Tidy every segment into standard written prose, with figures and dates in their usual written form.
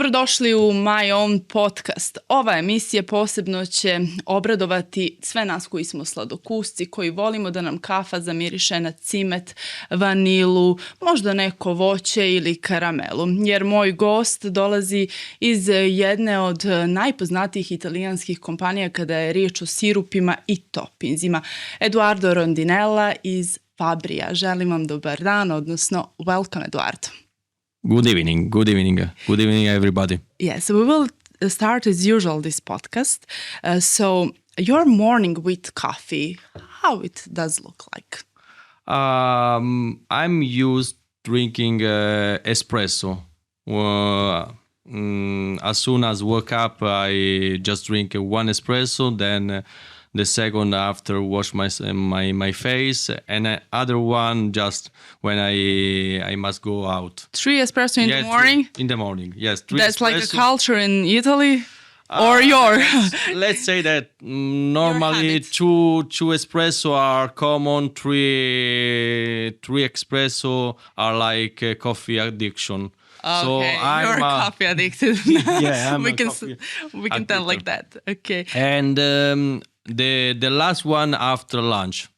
Dobrodošli u My Own Podcast. Ova emisija posebno će obradovati sve nas koji smo sladokusci, koji volimo da nam kafa zamiriše na cimet, vanilu, možda neko voće ili karamelu. Jer moj gost dolazi iz jedne od najpoznatijih italijanskih kompanija kada je riječ o sirupima i topinzima. Eduardo Rondinella iz Fabbrija. Želim vam dobar dan, odnosno welcome, Eduardo. Good evening everybody. Yes, we will start as usual this podcast. So your morning with coffee, how it does look like? I'm used drinking espresso. As soon as woke up, I just drink one espresso, then the second after wash my face, and other one just when I must go out. 3 espresso in the morning? In the morning, yes. 3 That's espresso. like a culture in Italy? Or your? Let's say that normally two espresso are common, three espresso are like coffee addiction. Okay, so you're coffee addicted. Yeah, we can tell like that. Okay. And the last one after lunch.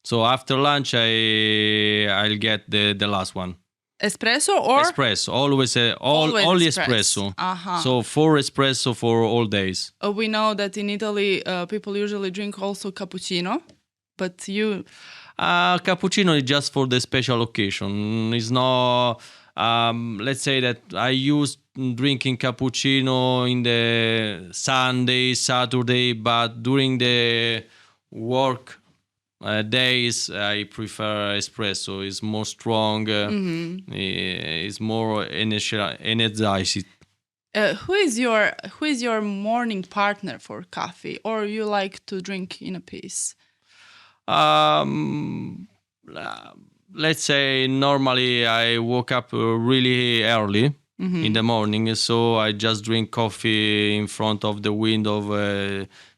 So after lunch I'll get the last one. Espresso or? Espresso, always only espresso. Uh-huh. So 4 espresso for all days. We know that in Italy people usually drink also cappuccino, but you... Cappuccino is just for the special occasion. It's not... let's say that I used drinking cappuccino in the Sunday, Saturday, but during the work days, I prefer espresso. It's more strong. It's more energized. Who is your morning partner for coffee, or you like to drink in a piece? Let's say normally I woke up really early in the morning, so I just drink coffee in front of the window,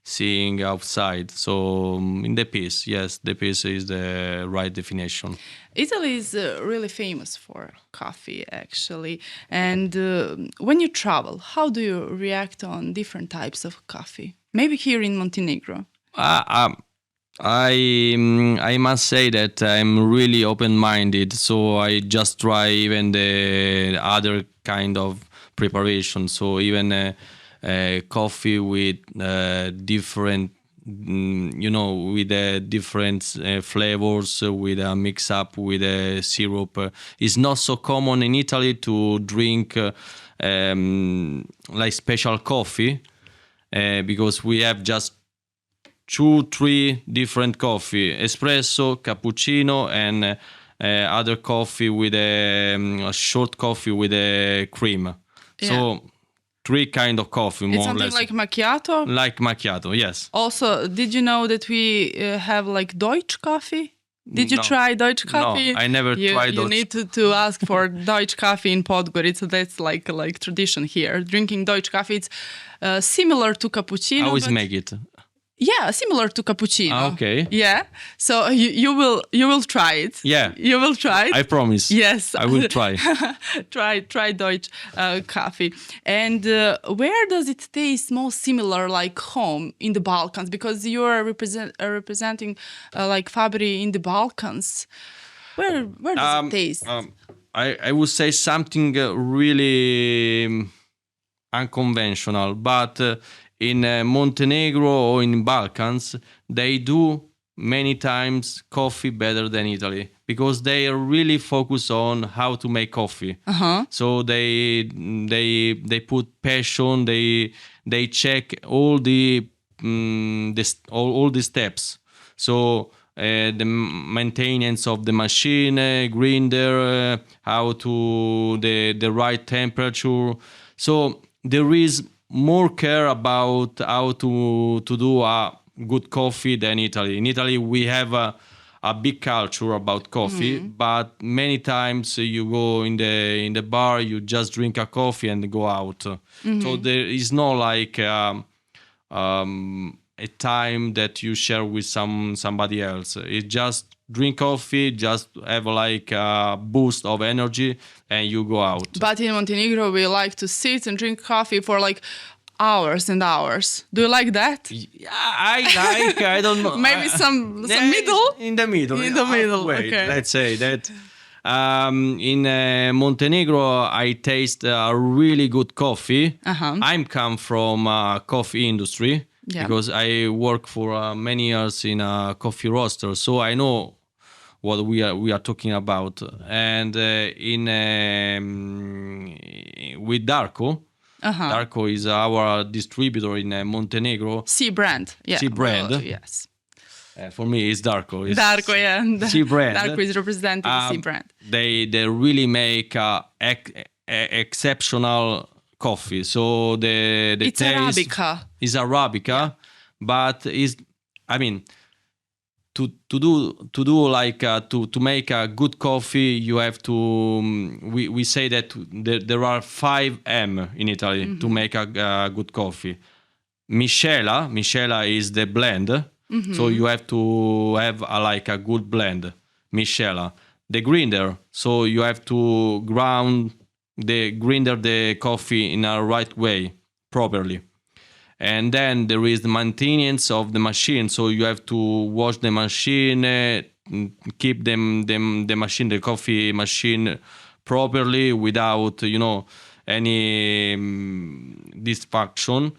seeing outside. So in the piece, yes, the piece is the right definition. Italy is really famous for coffee, actually. And when you travel, how do you react on different types of coffee? Maybe here in Montenegro. I must say that I'm really open-minded, so I just try even the other kind of preparation. So even coffee with different, with different flavors, with a mix-up with a syrup. It's not so common in Italy to drink like special coffee because we have just 2-3 different coffee: espresso, cappuccino, and other coffee with a short coffee with a cream. Yeah. So 3 kind of coffee, more or less. It's something like macchiato? Like macchiato, yes. Also, did you know that we have like Deutsch coffee? Did you try Deutsch coffee? No, I never tried Deutsch. You need to ask for Deutsch coffee in Podgorica. That's like tradition here. Drinking Deutsch coffee, it's similar to cappuccino. How is make it? Yeah, similar to cappuccino. Okay. Yeah. So you will try it. Yeah. You will try it. I promise. Yes. I will try. try Deutsch coffee. And where does it taste most similar, like home in the Balkans? Because you are representing like Fabbri in the Balkans. Where does it taste? I would say something really unconventional, but. In Montenegro or in Balkans, they do many times coffee better than Italy because they are really focused on how to make coffee. Uh-huh. So they put passion. They check all the steps. So the maintenance of the machine, grinder, how to the right temperature. So there is more care about how to do a good coffee than Italy. In Italy, we have a big culture about coffee, but many times you go in the bar, you just drink a coffee and go out. So there is no like a time that you share with somebody else. It's just drink coffee, just have like a boost of energy, and you go out. But in Montenegro, we like to sit and drink coffee for like hours and hours. Do you like that? Yeah, I don't know. Maybe some middle? In the middle. In the middle, Wait, okay. let's say that. In Montenegro, I taste really good coffee. I'm come from coffee industry because I work for many years in a coffee roaster, so I know what we are talking about. And with Darko. Darko is our distributor in Montenegro. C brand. Yeah. C brand. Yes. For me, it's Darko. It's Darko, yeah. C brand. Darko is representing C brand. They really make exceptional coffee. So the it's taste Arabica. Is Arabica, but is to do like to make a good coffee, you have to. We say that there are 5 M in Italy to make a good coffee. Miscela is the blend, so you have to have a good blend. Miscela, the grinder, so you have to grind the coffee in a right way, properly. And then there is the maintenance of the machine. So you have to wash the machine, keep the machine, the coffee machine properly without, any dysfunction.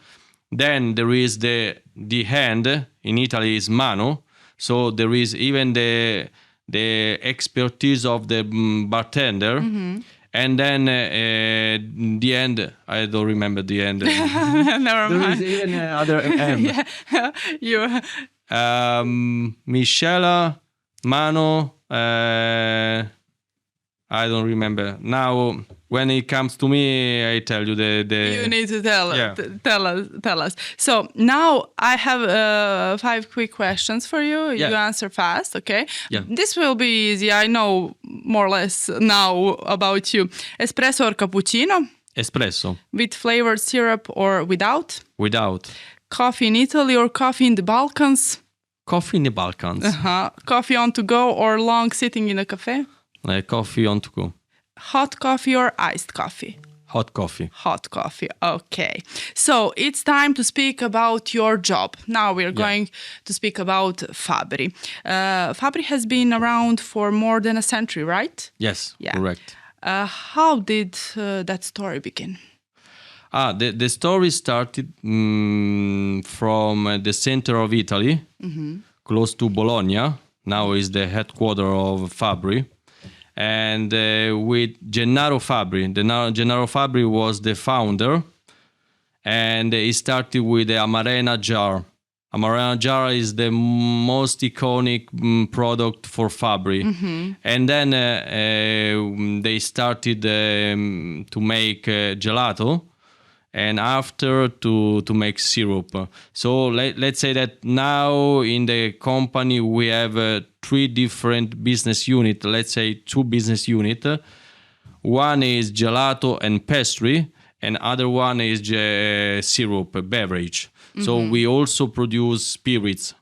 Then there is the hand. In Italy is mano. So there is even the expertise of the bartender. And then the end, I don't remember the end. Never mind. There is even other M. You. Miscela, Mano, I don't remember. Now, when it comes to me, I tell you the You need to tell yeah. tell us. So now I have 5 quick questions for you. Yeah. You answer fast, okay? Yeah. This will be easy. I know more or less now about you. Espresso or cappuccino? Espresso. With flavored syrup or without? Without. Coffee in Italy or coffee in the Balkans? Coffee in the Balkans. Coffee on to go or long sitting in a cafe? Coffee on to go. Hot coffee or iced coffee? Hot coffee. Hot coffee. Okay. So it's time to speak about your job. Now we're going to speak about Fabbri. Fabbri has been around for more than a century, right? Yes, Yeah. correct. How did that story begin? The story started from the center of Italy, close to Bologna. Now is the headquarters of Fabbri. And with Gennaro Fabbri. Gennaro Fabbri was the founder, and he started with the Amarena jar. Amarena jar is the most iconic product for Fabbri. And then they started to make gelato, and after to make syrup. So let's say that now in the company we have 3 different business units, let's say 2 business units. One is gelato and pastry, and other one is syrup, beverage. So we also produce spirits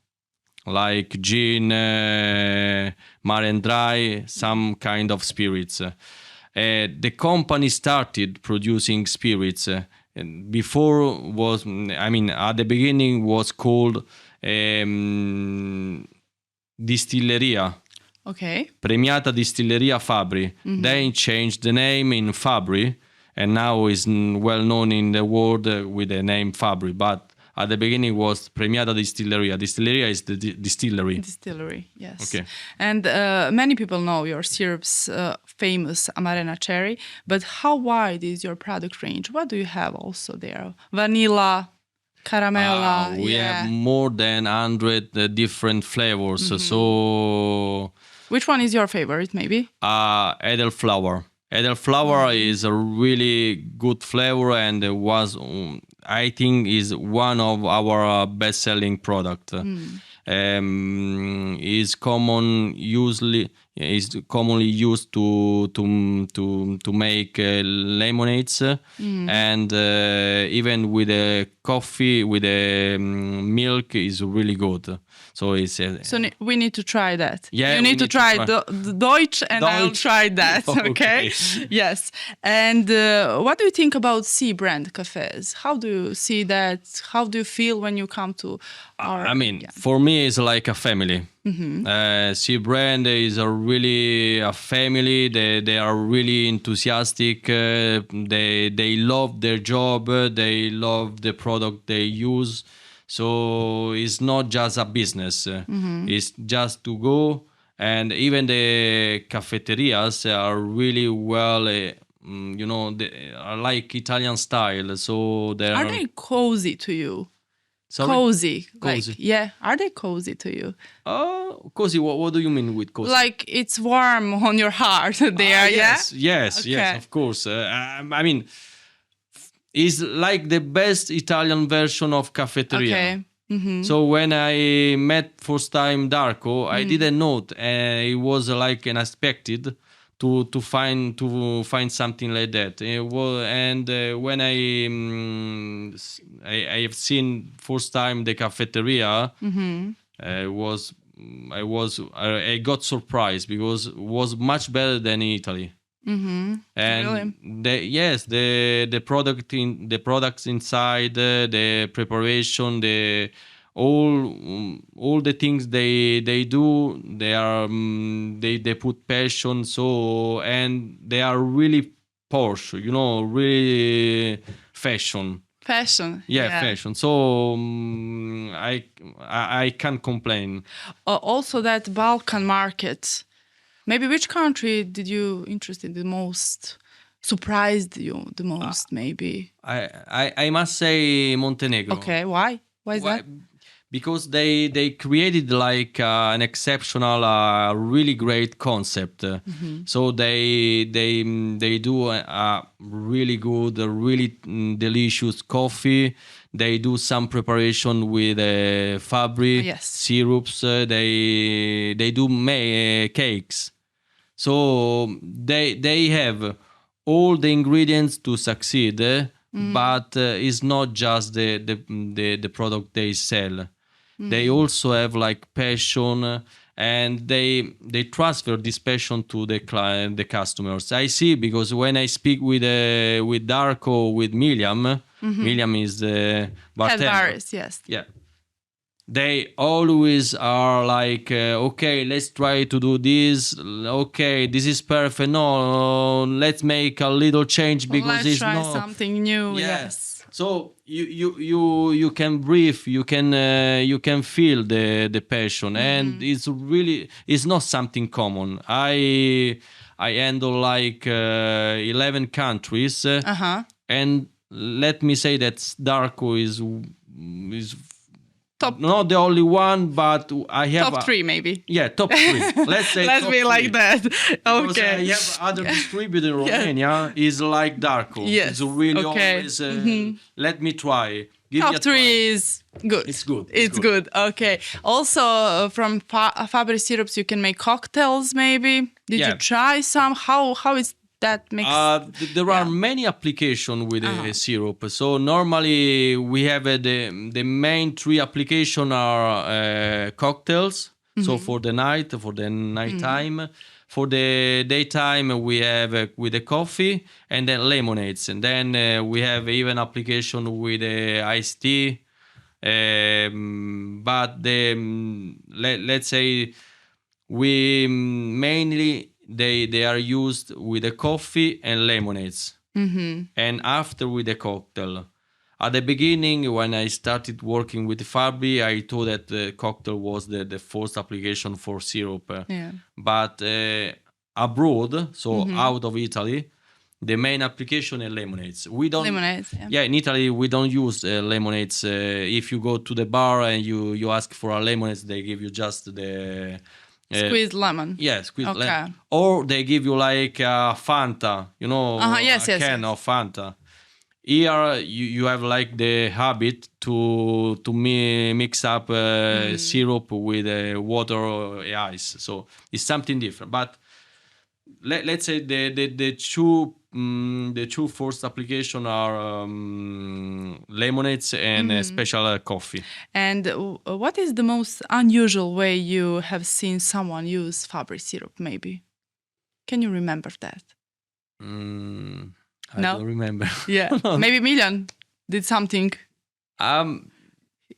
like gin, Mare Dry, some kind of spirits. The company started producing spirits. Before at the beginning was called Distilleria. Okay. Premiata Distilleria Fabbri. Then changed the name in Fabbri, and now is well known in the world with the name Fabbri. But at the beginning was Premiata Distilleria. Distilleria is the distillery. Distillery, yes. Okay. And many people know your syrup's famous Amarena cherry, but how wide is your product range? What do you have also there? Vanilla, caramella? We have more than 100 different flavors. So which one is your favorite, maybe? Edelflower. Edelflower is a really good flavor and was, I think, is one of our best-selling product. Is common is commonly used to make lemonades, and even with a coffee with a milk is really good. So it's we need to try that. Yeah, you need to try the Deutsch, and I'll try that. Okay. Yes. And what do you think about C brand cafes? How do you see that? How do you feel when you come to our? For me, it's like a family. C brand is really a family. They are really enthusiastic. They love their job. They love the product they use. So it's not just a business. It's just to go. And even the cafeterias are really well, they are like Italian style. So are they cozy to you? Sorry? Cozy. Are they cozy to you? Cozy. What do you mean with cozy? Like it's warm on your heart there. Yes, of course. It's like the best Italian version of cafeteria. Okay. So when I met first time Darko, I didn't know it was like unexpected to find something like that. When I have seen first time the cafeteria, I got surprised because it was much better than in Italy. And really? the products inside, the preparation, all the things they do, they put passion. So and they are really Porsche, really fashion. Fashion. Fashion. So I can't complain. Also, that Balkan market. Maybe which country did you interested the most? Surprised you the most? Maybe. I must say Montenegro. Okay, why? Why is that? Because they created like an exceptional, really great concept. So they do a really good, really delicious coffee. They do some preparation with Fabbri syrups. They do cakes. So they have all the ingredients to succeed, but it's not just the product they sell. They also have like passion, and they transfer this passion to the customers. I see, because when I speak with Darko, with Miriam, Miriam is the bartender. Head bars, yes. Yeah. They always are like, okay, let's try to do this. Okay, this is perfect. No, let's make a little change because let's try something new. Yes. So you can breathe, you can feel the passion, and it's not something common. I handle like 11 countries, and let me say that Darko is top, not the only one, but I have top 3 maybe. Yeah, top 3. Let's say let's be 3. Like that. Okay. I have other distributor in Romania is like Darko. Yes. It's really always let me try. Top 3 is good. It's good. It's good. Okay. Also, from Fabbri syrups, you can make cocktails. Maybe. Did you try some? How is that mix? There are many applications with syrup. So normally we have the main 3 applications are cocktails. So for the nighttime. For the daytime, we have with the coffee and then lemonades. And then we have even application with the iced tea. But let's say we mainly they are used with the coffee and lemonades. And after with the cocktail. At the beginning, when I started working with Fabbri, I thought that the cocktail was the first application for syrup. But abroad, so out of Italy, the main application is lemonades. We don't. Lemonades. In Italy we don't use lemonades. If you go to the bar and you ask for a lemonade, they give you just the squeezed lemon. Yeah, squeezed lemon. Or they give you like a Fanta, yes, can of Fanta. here you have like the habit to mix up syrup with water or ice, so it's something different. But let's say the two first application are lemonades and special coffee. And what is the most unusual way you have seen someone use Fabbri syrup, maybe? Can you remember that? I don't remember. Yeah, maybe Miljan did something. Um,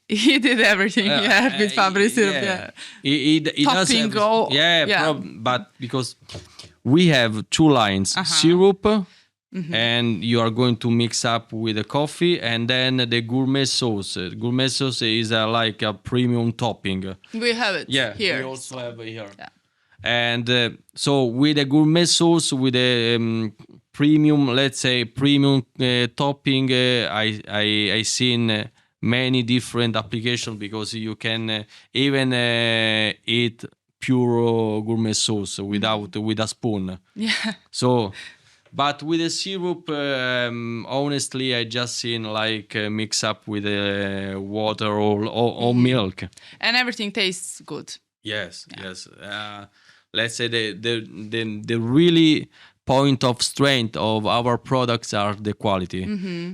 He did everything, with Fabbri syrup. Yeah. He does Topping have, all- but because we have two lines, syrup, and you are going to mix up with the coffee, and then the gourmet sauce. Gourmet sauce is like a premium topping. We have it here. We also have it here. Yeah. And so with the gourmet sauce, with the premium, let's say premium topping, I seen many different applications, because you can even eat pure gourmet sauce with a spoon. Yeah. So, but with the syrup, honestly, I just seen like mix up with water or milk. And everything tastes good. Yes. Let's say the really point of strength of our products are the quality,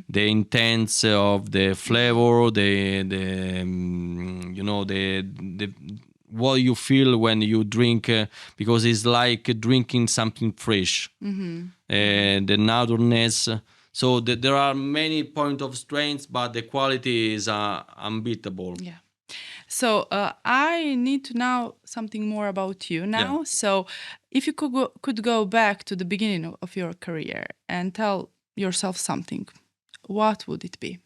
the intense of the flavor, the what you feel when you drink, because it's like drinking something fresh, the nuttiness. So there are many point of strengths, but the quality is unbeatable. Yeah. So I need to know something more about you now. Yeah. So if you could go back to the beginning of your career and tell yourself something, what would it be?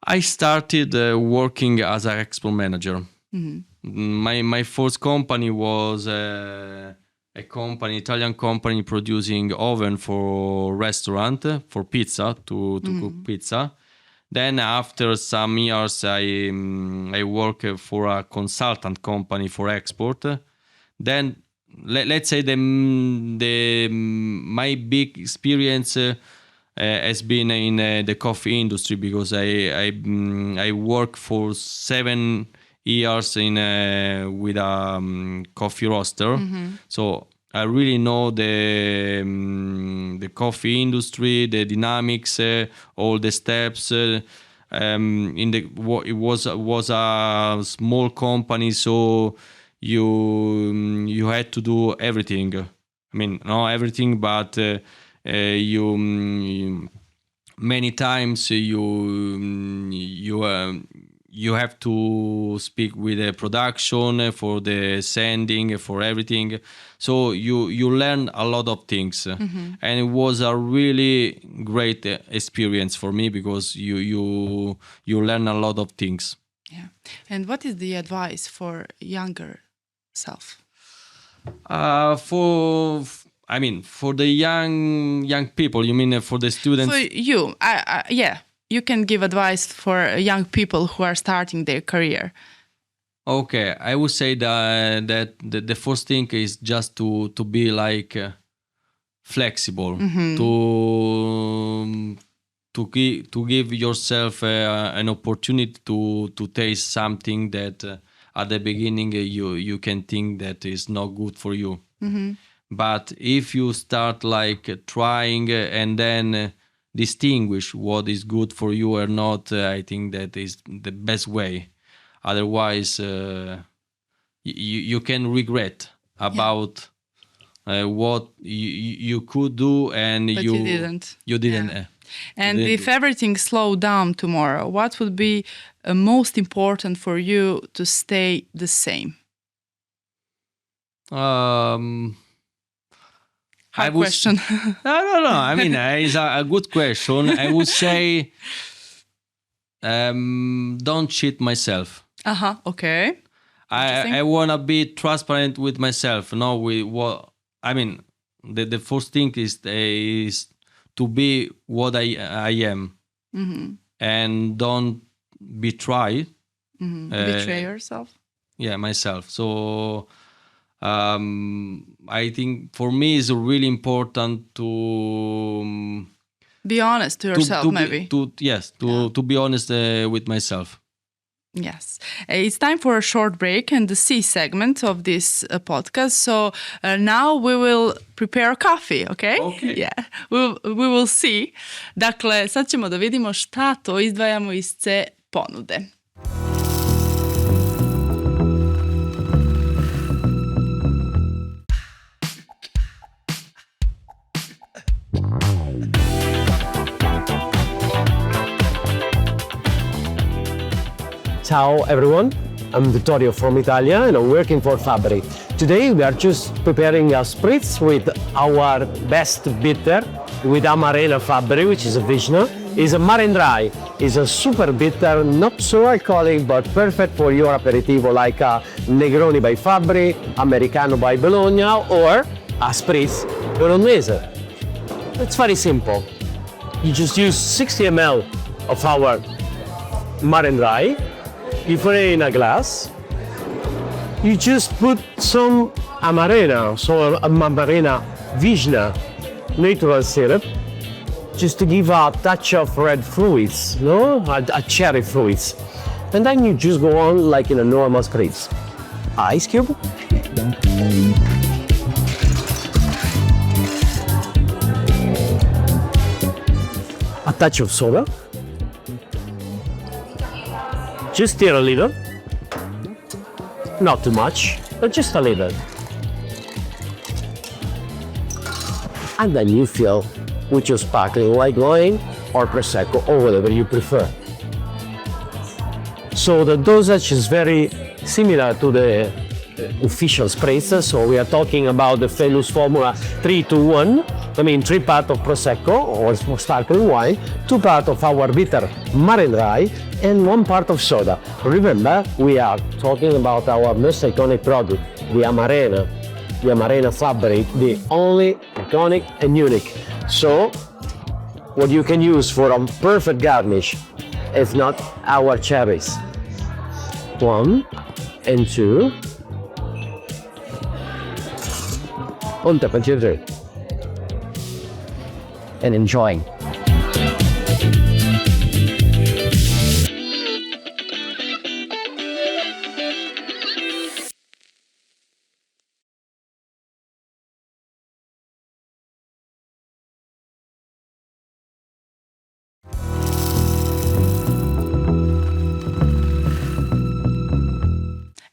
I started working as an export manager. My first company was a Italian company producing oven for restaurant, for pizza, to cook pizza. Then after some years, I worked for a consultant company for export. Then let's say my big experience has been in the coffee industry, because I worked for 7 years in with a coffee roaster. So I really know the coffee industry, the dynamics, all the steps. It was a small company, so you had to do everything. I mean, not everything, but you many times you have to speak with the production for the sending, for everything. So you learn a lot of things, and it was a really great experience for me, because you learn a lot of things. Yeah. And what is the advice for younger self? For the young people, you mean for the students? For you, yeah. You can give advice for young people who are starting their career. Okay, I would say that the first thing is just to be like flexible, to give yourself an opportunity to taste something that at the beginning you can think that is not good for you. But if you start like trying and then distinguish what is good for you or not, I think that is the best way. Otherwise, you can regret about what you could do, and but you didn't. You didn't. Yeah. And if everything slowed down tomorrow, what would be most important for you to stay the same? Hard question. No. I mean, it's a good question. I would say, don't cheat myself. Okay. I want to be transparent with myself. No, with what I mean. The first thing is to be what I am, and don't betray. Betray yourself. Yeah, myself. So I think for me it's really important to Be honest to yourself, maybe. To be honest with myself. Yes. It's time for a short break and the C segment of this podcast. So now we will prepare coffee, okay? Okay. Yeah. We will see. Dakle, sad ćemo da vidimo šta to izdvajamo iz C ponude. Ciao everyone, I'm Vittorio from Italy and I'm working for Fabbri. Today we are just preparing a spritz with our best bitter with Amarena Fabbri, which is a Vishnu. It's a Mare Dry. It's a super bitter, not so alcoholic, but perfect for your aperitivo like a Negroni by Fabbri, Americano by Bologna, or a spritz Bolognese. It's very simple. You just use 60 ml of our Mare Dry. You put it in a glass. You just put some Amarena, so Amarena Vishnu natural syrup, just to give a touch of red fruits, no? A cherry fruits. And then you just go on like in a normal spritz. Ice cube. A touch of soda. Just stir a little, not too much, but just a little. And then you fill with your sparkling white wine or Prosecco or whatever you prefer. So the dosage is very similar to the official spritz, so we are talking about the famous formula 3-2-1. I mean 3 parts of Prosecco or sparkling wine, 2 parts of our bitter Mare Dry, and 1 part of soda. Remember, we are talking about our most iconic product, the Amarena Fabbri, the only iconic and unique. So, what you can use for a perfect garnish, if not our cherries. 1 and 2. Un temperature. And enjoying.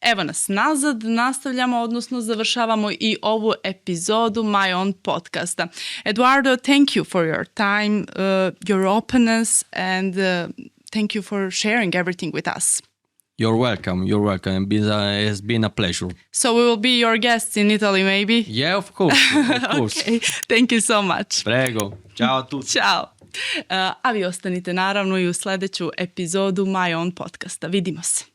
Evo nas nazad, nastavljamo, odnosno završavamo i ovu epizodu My Own Podcasta. Eduardo, thank you for your time, your openness, and thank you for sharing everything with us. You're welcome. It's been a pleasure. So we will be your guests in Italy, maybe? Yeah, of course. Okay, thank you so much. Prego. Ciao a tutti. Ćao. A vi ostanite naravno i u sljedeću epizodu My Own Podcasta. Vidimo se.